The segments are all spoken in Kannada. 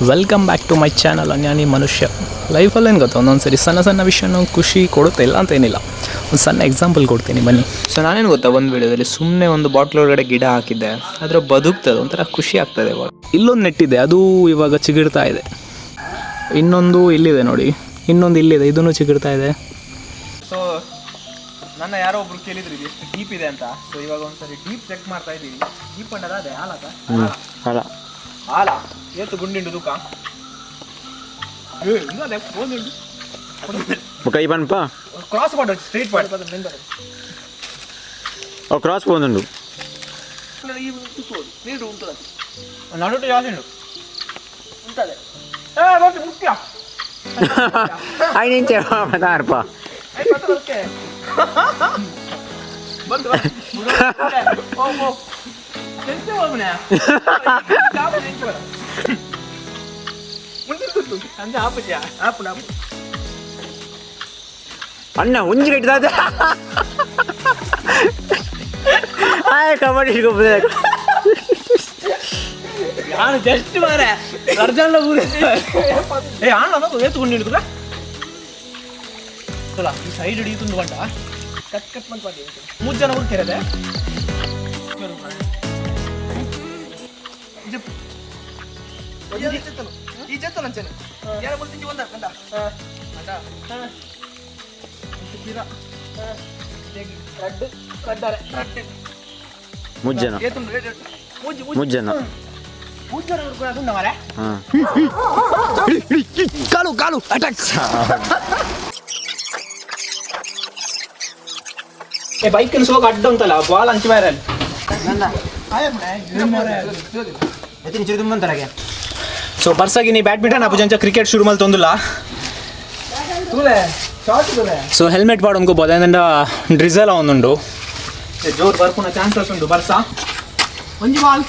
Welcome back to my channel ಅನ್ಯಾನಿ ಮನುಷ್ಯ. ಲೈಫಲ್ಲಿ ಏನು ಗೊತ್ತಾ, ಒಂದೊಂದು ಸರಿ ಸಣ್ಣ ಸಣ್ಣ ವಿಷಯನೂ ಖುಷಿ ಕೊಡುತ್ತೆ, ಇಲ್ಲ ಅಂತ ಏನಿಲ್ಲ. ಒಂದು ಸಣ್ಣ ಎಕ್ಸಾಂಪಲ್ ಕೊಡ್ತೀನಿ ಬನ್ನಿ. ಸೊ ನಾನೇನು ಗೊತ್ತಾ, ಒಂದು ವಿಡಿಯೋದಲ್ಲಿ ಸುಮ್ಮನೆ ಒಂದು ಬಾಟ್ಲ್ ಒಳಗಡೆ ಗಿಡ ಹಾಕಿದ್ದೆ, ಅದರ ಬದುಕ್ತದೆ, ಒಂಥರ ಖುಷಿ ಆಗ್ತದೆ. ಇವಾಗ ಇಲ್ಲೊಂದು ನೆಟ್ಟಿದೆ, ಅದು ಇವಾಗ ಚಿಗುರ್ತಾ ಇದೆ. ಇನ್ನೊಂದು ಇಲ್ಲಿದೆ ನೋಡಿ, ಇನ್ನೊಂದು ಇಲ್ಲಿದೆ, ಇದನ್ನು ಚಿಗುರ್ತಾ ಇದೆ. ಸೊ ನನ್ನ ಯಾರೋ ಒಬ್ರು ಕೇಳಿದ್ರು ಇದು ಎಷ್ಟು ಡೀಪ್ ಇದೆ ಅಂತ. ಸೊ ಇವಾಗ ಒಂದ್ಸರಿ ಡೀಪ್ ಚೆಕ್ ಮಾಡ್ತಾ ಇದ್ದೀವಿ. ಡೀಪ್ ಅಂಡದ ಅದೇ ಹಾಲ ಏತು ಗುಂಡಿಂಡು ತೂಕ ಕೈ ಬನ್ಪ ಕ್ರಾಸ್ ಮಾಡು, ಸ್ಟ್ರೈಟ್ ಮಾಡು. ಕ್ರಾಸ್ పోతుండు నడుటు చేసిండు ఉంటుంది ముఖ్య ఆయన పదార్ప ಅಣ್ಣ ಒಂಜಿ ಕಟ್ಟಿದ ಕಬಡ್ಡಿ ನಾನು ಜಸ್ಟ್ ಮಾರೆ ಅರ್ಜೆಂಟ್ ಏ ಆಣ ಎತ್ಕೊಂಡು ಹಿಡಿದ್ರ ಈ ಸೈಡ್ ಹಿಡಿಯುತ್ತೊಂದು ಗಂಟ ಕಟ್ ಕಟ್ ಮಾಡಿ 3 ಜನ ಹುಡುಕಿರದೆ ಈ ಜತ್ತು ನಂಚನೆ ಯಾರು ಬರ್ತೀನಿ ಒಂದ ಕಂಡ ಅಟ ತೀರಾ ಕಡ್ಡು ಕಡ್ಡಾರೆ ಮುಜ್ಜನ ಮುಜ್ಜನ ಕಾಲು ಕಾಲು ಅಟ್ಯಾಕ್. ಬೈಕ್ ಸೋಗ ಅಡ್ಡ ಉಂಟಲ್ಲ ಬಾಲ್ ಅಂಚು ಬಾರಲ್ಲಿ ಸೊ ಬರ್ಸಾಗಿ ನೀ ಬ್ಯಾಡ್ಮಿಂಟನ್ ಅಪ್ಪು ಕ್ರಿಕೆಟ್ ಶುರು ಮಾಡಿ ತೊಂದಿಲ್ಲ. ಸೊ ಹೆಲ್ಮೆಟ್ ಪಾಡು ಅನ್ಕೋಬೋದು, ಏನಂದ ಡ್ರಿಸಲ್ ಅವನುಂಡು ಜೋರು ಬರ್ಪುನ ಚಾನ್ಸಸ್ ಉಂಟು. ಬರ್ಸಾ ಒಂಜಿ ಬಾಲ್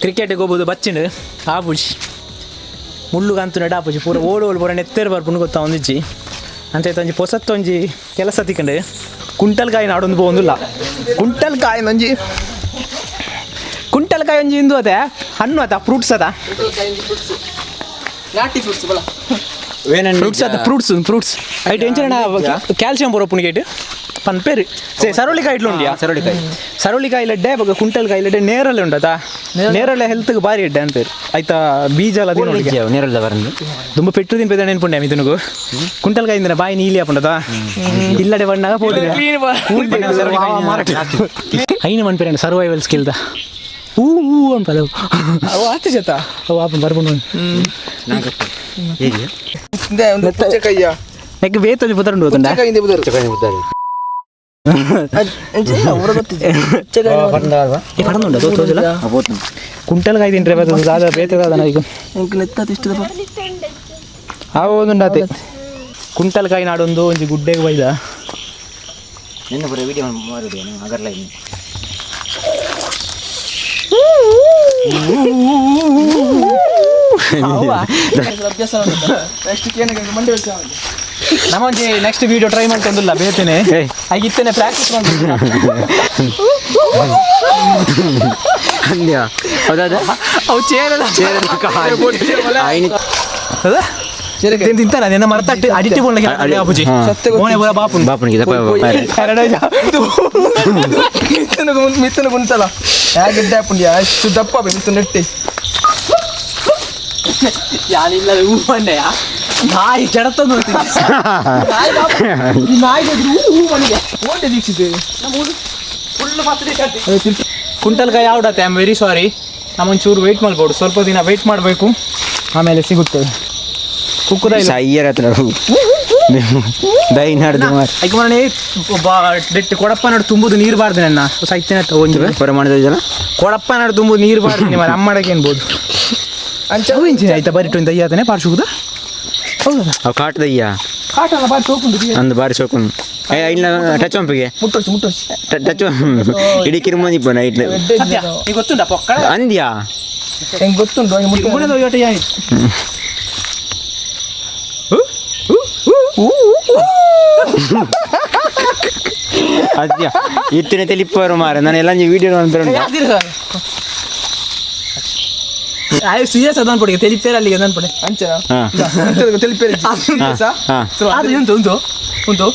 ಕ್ರಿಕೆಟಿಗೆ ಹೋಗ್ಬೋದು ಬಚ್ಚಿಂಡು ಆಪುಜಿ ಮುಳ್ಳು ಕಂತು ನಡ ಆಪುಜಿ ಪೂರ ಓಡೋಳು ಪೂರ ನೆತ್ತೇರು ಬರ್ಪುಂಡು ಗೊತ್ತಾ ಒಂದಿಜ್ಜಿ ಅಂತ ಒಂಜಿ ಹೊಸತ್ತೊಂಜಿ ಕೆಲಸ ತಿಕ್ಕಂಡು ಕುಂಟಲ್ಕಾಯಿ ನಾಡೊಂದು ಹೋಗಂದಿಲ್ಲ. ಕುಂಟಲ್ಕಾಯಿ ಒಂಜಿ ಕುಂಟಲ್ಕಾಯಿ ಒಂಜಿ ಇಂದು ಅದೇ ಹಣ್ಣು ಅದ ಫ್ರೂಟ್ಸ್ ಅದ ಫ್ರೂಟ್ಸ್ ಐಟ್ ಎಂಚಿನ ಕ್ಯಾಲ್ಸಿಯಂ ಬರೋ ಪುಣಿಗೇಟ್ ಪನ್ ಪೇರು ಸರೋಳಿಕಾಯಿ ಇಟ್ಲು ಉಂಡಿಯಾ ಸರೋಳಿಕಾಯಿ ಲಡ್ಡೆ ಕುಂಟಲ್ಕಾಯಿ ಲಡ್ಡೆ ನೇರಳೆ ಉಂಟತಾ ನೇರಳೆ ಹೆಲ್ತ್ಗೆ ಭಾರಿ ಇಡ್ಡೆ ಅನ್ಪೇರು ಆಯ್ತಾ. ಬೀಜ ಅಲ್ಲ ನೇರಳೆ ಬರಂದು ತುಂಬ ಪೆಟ್ಟು ತಿನ್ಪೇದ ನೆನ್ಪುಂಡೆ ಮಿತನಗು ಕುಂಟಲ್ಕಾಯಿಂದ ಬಾಯಿ ನೀಲಿ ಹಾಪುಂಡತಾ ಇಲ್ಲಡೆ ಬಣ್ಣಾಗ ಪೋಡಿದೆ ಐನು ಮನ್ಪೇರ ಸರ್ವೈವಲ್ ಸ್ಕಿಲ್ದ ಹೂ ಹೂ ಅಂಪದ ಅವು ಆತ ಜತ ಅವು ಆಪ ಬರ್ಬೋದು ನೆಕ್ ಬೇತೊಂದು ಪುತರಂಡು ಹೋತುಂಡ ಕುಂಟಲ್ಕಾಯಿ ತಿಂಡ್ರೆ ಬೇತದ ಈಗ ಆಗೋದುಂಡಾತೆ ಕುಂಟಲ್ಕಾಯಿ ನಾಡೊಂದು ಒಂಜಿ ಗುಡ್ಡೆಗೆ ಬೈದ ನಮ್ಮೊಂಜಿ ನೆಕ್ಸ್ಟ್ ವಿಡಿಯೋ ಟ್ರೈ ಮಾಡ್ಕೊಂಡಿಲ್ಲ ಬೇತೇನೆ ಹಾಗಿತ್ತೇನೆ ಪ್ರಾಕ್ಟೀಸ್ ಅವು ತಿಂತಾರ ನಿನ್ನ ಮರತಟ್ಟು ಅಡಿಟಿ ಬಾಪುಜಿ ಬಾಪುನಿಗೆ ಮಿತ್ತನ ಕುಂತಲ್ಲ ಹೇಗಿದ್ದ ಪುಂಡ್ಯ ಅಷ್ಟು ದಪ್ಪ ಮಿತ್ತು ನೆಟ್ಟಿ ಯಾರಿಲ್ಲ ಹೂ ಬಂಡೆಯ ನಾಯಿ ಜಡತ ನಾಯಿ ಹೂ ಮನೆಗೆ ಓಟೆ ದೀಕ್ಷಿತೆ ನಮ್ಮ ಕುಂಟಲ್ಕಾಯಿ ಔಡತ್ತೆ. I am very sorry. ನಮ್ಮೊಂಚೂರು ವೆಯ್ಟ್ ಮಾಡ್ಬೋದು, ಸ್ವಲ್ಪ ದಿನ ವೆಯ್ಟ್ ಮಾಡಬೇಕು, ಆಮೇಲೆ ಸಿಗುತ್ತದೆ. ಕುಕ್ಕುದ ಇಲ್ಲ ಅಯ್ಯರ ಹತ್ರ ದೈ ನಡ್ದು ಐಕ ಮನೆ ಡೆಟ್ ಕೊಡಪ್ಪ ನಡು ತುಂಬುದು ನೀರು ಬಾರ್ದು ನನ್ನ ಸಾಯ್ತೇನೆ ಒಂದು ಪ್ರಮಾಣದ ಜನ ಕೊಡಪ್ಪ ನಡು ತುಂಬುದು ನೀರು ಬಾರ್ದು ಮರ ಅಮ್ಮಡಕ್ಕೆ ಏನ್ಬೋದು ಅಂಚಿನ ಆಯ್ತಾ ಬರಿಟ್ಟು ಅಂತ ಅಯ್ಯಾತನೆ ಪಾರ್ಶುಗುದ ಹೌದಾ ಅವು ಕಾಟದಯ್ಯ ಕಾಟಲ್ಲ ಬಾರಿ ಸೋಕುಂಡು ಅಂದು ಬಾರಿ ಸೋಕುಂಡು ಇಲ್ಲ ಟಚ್ ಒಂಪಿಗೆ ಮುಟ್ಟೋಚು ಟಚ್ ಇಡೀ ಕಿರುಮಂದಿ ಪೋನ ಇಟ್ಲ ಈಗ ಗೊತ್ತುಂಟ ಪೊಕ್ಕಳ ಅಂದ್ಯಾ ಹೆಂಗೆ ಗೊತ್ತುಂಟು ಮುಟ್ಟದ ಒಯ್ಯೋಟ ಆಯ್ತು ಅದ್ಯಾ ಇತ್ತಿನ ತೆಲಿಪ್ಪವರು ಮಾರ ನಾನು ಎಲ್ಲ ವೀಡಿಯೋ ಸೀರಿಯಸ್ ಅದನ್ ಪಡೆ ತೆಲಿಪೇರ ಅಲ್ಲಿಗೆ ಅದನ್ ಪಡೆ ಅಂಚನ ತೆಲಿಪೇರ ಅದು ಉಂಟು ಉಂಟು ಉಂಟು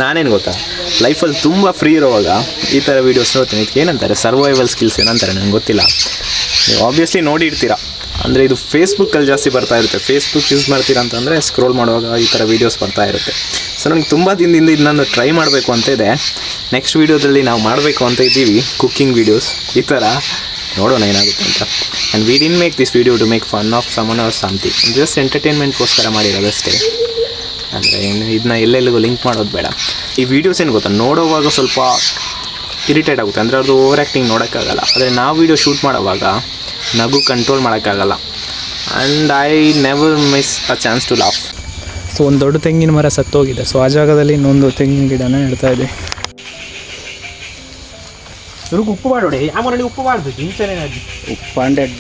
ನಾನೇನು ಗೊತ್ತಾ, ಲೈಫಲ್ಲಿ ತುಂಬ ಫ್ರೀ ಇರೋವಾಗ ಈ ಥರ ವೀಡಿಯೋಸ್ ನೋಡ್ತೀನಿ. ಇದಕ್ಕೆ ಏನಂತಾರೆ, ಸರ್ವೈವಲ್ ಸ್ಕಿಲ್ಸ್ ಏನಂತಾರೆ ನನಗೆ ಗೊತ್ತಿಲ್ಲ. ನೀವು ಆಬ್ವಿಯಸ್ಲಿ ನೋಡಿರ್ತೀರಾ. ಅಂದರೆ ಇದು ಫೇಸ್ಬುಕ್ಕಲ್ಲಿ ಜಾಸ್ತಿ ಬರ್ತಾ ಇರುತ್ತೆ. ಫೇಸ್ಬುಕ್ ಯೂಸ್ ಮಾಡ್ತೀರಾ ಅಂತಂದರೆ ಸ್ಕ್ರೋಲ್ ಮಾಡುವಾಗ ಈ ಥರ ವೀಡಿಯೋಸ್ ಬರ್ತಾ ಇರುತ್ತೆ. ಸೊ ನನಗೆ ತುಂಬ ದಿನದಿಂದ ಇದನ್ನೊಂದು ಟ್ರೈ ಮಾಡಬೇಕು ಅಂತ ಇದೆ. ನೆಕ್ಸ್ಟ್ ವೀಡಿಯೋದಲ್ಲಿ ನಾವು ಮಾಡಬೇಕು ಅಂತ ಇದ್ದೀವಿ, ಕುಕ್ಕಿಂಗ್ ವೀಡಿಯೋಸ್ ಈ ಥರ. ನೋಡೋಣ ಏನಾಗುತ್ತೆ ಅಂತ. And we didn't make this video to make fun of someone or something. Just ಎಂಟರ್ಟೈನ್ಮೆಂಟ್ಗೋಸ್ಕರ ಮಾಡಿರೋದಷ್ಟೇ. ಅಂದರೆ ಇದನ್ನ ಎಲ್ಲೆಲ್ಲಿಗೂ ಲಿಂಕ್ ಮಾಡೋದು ಬೇಡ. ಈ ವೀಡಿಯೋಸ್ ಏನು ಗೊತ್ತಾ, ನೋಡೋವಾಗ ಸ್ವಲ್ಪ ಇರಿಟೇಟ್ ಆಗುತ್ತೆ. ಅಂದರೆ ಅದು ಓವರ್ ಆ್ಯಕ್ಟಿಂಗ್ ನೋಡೋಕ್ಕಾಗಲ್ಲ. ಆದರೆ ನಾವು ವೀಡಿಯೋ ಶೂಟ್ ಮಾಡೋವಾಗ ನಗು ಕಂಟ್ರೋಲ್ ಮಾಡೋಕ್ಕಾಗಲ್ಲ. And I never miss a chance to laugh. So ಒಂದು ದೊಡ್ಡ ತೆಂಗಿನ ಮರ ಸತ್ತೋಗಿದೆ. ಸೊ ಆ ಜಾಗದಲ್ಲಿ ಇನ್ನೊಂದು ತೆಂಗಿನ ಗಿಡನ ನೆಡ್ತಾ ಇದೆ. ಇವ್ರಿಗೆ ಉಪ್ಪು ಮಾಡೋಡಿ, ಆ ಮರಳಿ ಉಪ್ಪು ಮಾಡಬೇಕು. ಹಿಂಸೆನೇ ಉಪ್ಪು ಹಂಡ್ರೆಡ್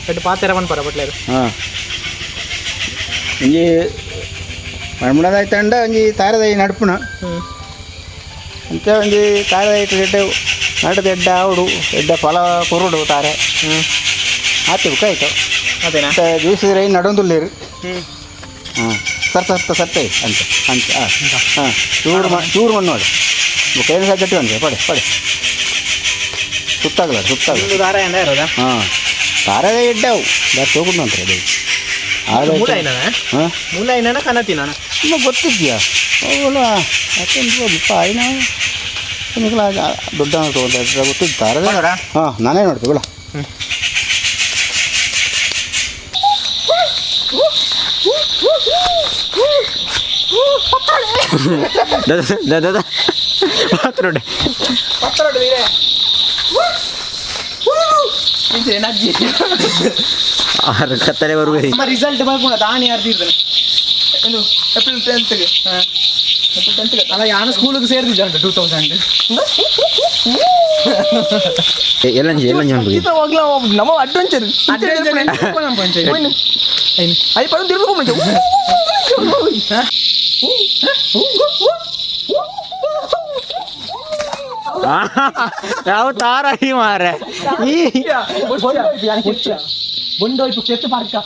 ಬಟ್ ಪಾತೆರ ಪರ ಬಟ್ಲೇರು ಹಾಂ ಒಂಜಿ ಮಣ್ಮುಣದಾಯ್ತಂಡ ಒಂಜಿ ತಾರದೈ ನಡುಪುಣ ಅಂತ ಒಂಜಿ ತಾರದೈ ಎಡ್ಡೆ ನಡದ ಎಡ್ಡ ಆವಡು ಎಡ್ಡ ಫಲ ಕುರುಡು ತಾರೆ ಆತು ಆಯ್ತು ಅದೇನಾ ಜ್ಯೂಸಿದ್ರೆ ನಡೊಂದುಲ್ಲೇರು ಹಾಂ ಸರ್ತೆ ಅಂತೆ ಅಂತೆ ಹಾಂ ಚೂರು ಮಣ್ಣು ನೋಡಿ ಕೈನ ಸಹ ಗಟ್ಟಿ ಅಂತೆ ಪಡೆ ಸುತ್ತಾಗಲ್ಲ ದಾರ ಏನ ಇರೋದಾ ಹಾಂ ತಾರದೇ ಇಡ್ಡವು ದಾರ ತಗೊಂಡು ಅಂತಾರೆ ಅದು ಹಾಂ ಮೂಲ ಏನ ಕನತಿನ ನಿಮಗೆ ಗೊತ್ತಿದ್ಯಾ ಅವಲ್ಲ ಯಾಕೆಂದ್ರೆ ಆಯ್ನ ನಿಮಗೆಲ್ಲ ದೊಡ್ಡ ತೊಗೊಂಡ್ರೆ ಗೊತ್ತಿದ್ದು ತಾರದೇ ಹಾಂ ನಾನೇ ನೋಡ್ತೀವಿ ಬಿಡ दादा पात्रोडे वीरे एनर्जी आर कत्तरे बरुगे रिजल्ट ಬರ್ಬೋದು ತಾನೇ ಯಾರ್ದಿರ್ತಾನೆ ಇದು ಏಪ್ರಿಲ್ 10th ಗೆ ಏಪ್ರಿಲ್ 10th ಗೆ ಅಲ್ಲ ಯಾನ ಸ್ಕೂಲಿಗೆ ಸೇರ್ತಿದ್ದೆ ಅಂತ 2000 ಎಲ್ಲಂಜಿ ಇದು ಹೋಗ್ಲಾ ನಮ್ಮ ಅಡ್ವೆಂಚರ್ ನಮ್ಮ ಪಂಚಾಯತ್ ಐ ಪಡ ತಿರ್ಬೇಕು ಮುಂಚೆ ಯಾವ ತಾರ ಈ ಮಾರೆ ಬೊಂಡೋಯ್ತು ಚೆತ್ತು ಪಾರ್ಕ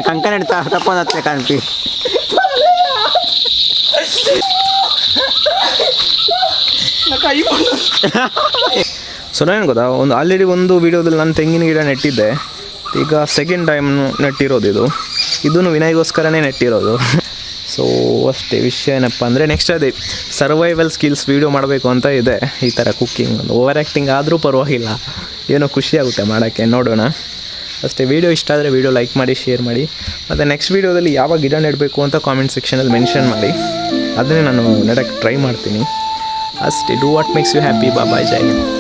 ಕಂಕಣ ತಪ್ಪತ್ತೆ ಕಾಣ್ತಿ ಸೊ ಏನು ಗೊತ್ತಾ ಒಂದು ಆಲ್ರೆಡಿ ಒಂದು ವೀಡಿಯೋದಲ್ಲಿ ನಾನು ತೆಂಗಿನ ಗಿಡ ನೆಟ್ಟಿದ್ದೆ ಈಗ ಸೆಕೆಂಡ್ ಟೈಮ್ ನೆಟ್ಟಿರೋದು ಇದೂ ವಿನಯ್ಗೋಸ್ಕರನೇ ನೆಟ್ಟಿರೋದು ಸೊ ಅಷ್ಟೇ ವಿಷಯ ಏನಪ್ಪ ಅಂದರೆ ನೆಕ್ಸ್ಟ್ ಅದೇ ಸರ್ವೈವಲ್ ಸ್ಕಿಲ್ಸ್ ವೀಡಿಯೋ ಮಾಡಬೇಕು ಅಂತ ಇದೆ ಈ ಥರ ಕುಕ್ಕಿಂಗ್ ಒಂದು ಓವರ್ ಆ್ಯಕ್ಟಿಂಗ್ ಆದರೂ ಪರವಾಗಿಲ್ಲ ಏನೋ ಖುಷಿಯಾಗುತ್ತೆ ಮಾಡೋಕ್ಕೆ ನೋಡೋಣ ಅಷ್ಟೇ. ವೀಡಿಯೋ ಇಷ್ಟ ಆದರೆ ವೀಡಿಯೋ ಲೈಕ್ ಮಾಡಿ ಶೇರ್ ಮಾಡಿ ಮತ್ತು ನೆಕ್ಸ್ಟ್ ವೀಡಿಯೋದಲ್ಲಿ ಯಾವ ಗಿಡ ನೆಡಬೇಕು ಅಂತ ಕಾಮೆಂಟ್ ಸೆಕ್ಷನಲ್ಲಿ ಮೆನ್ಷನ್ ಮಾಡಿ ಅದನ್ನೇ ನಾನು ನೆಡಕ್ಕೆ ಟ್ರೈ ಮಾಡ್ತೀನಿ ಅಷ್ಟೇ. Do what makes you happy. Bye ಜೈ ಹಿಂದ್.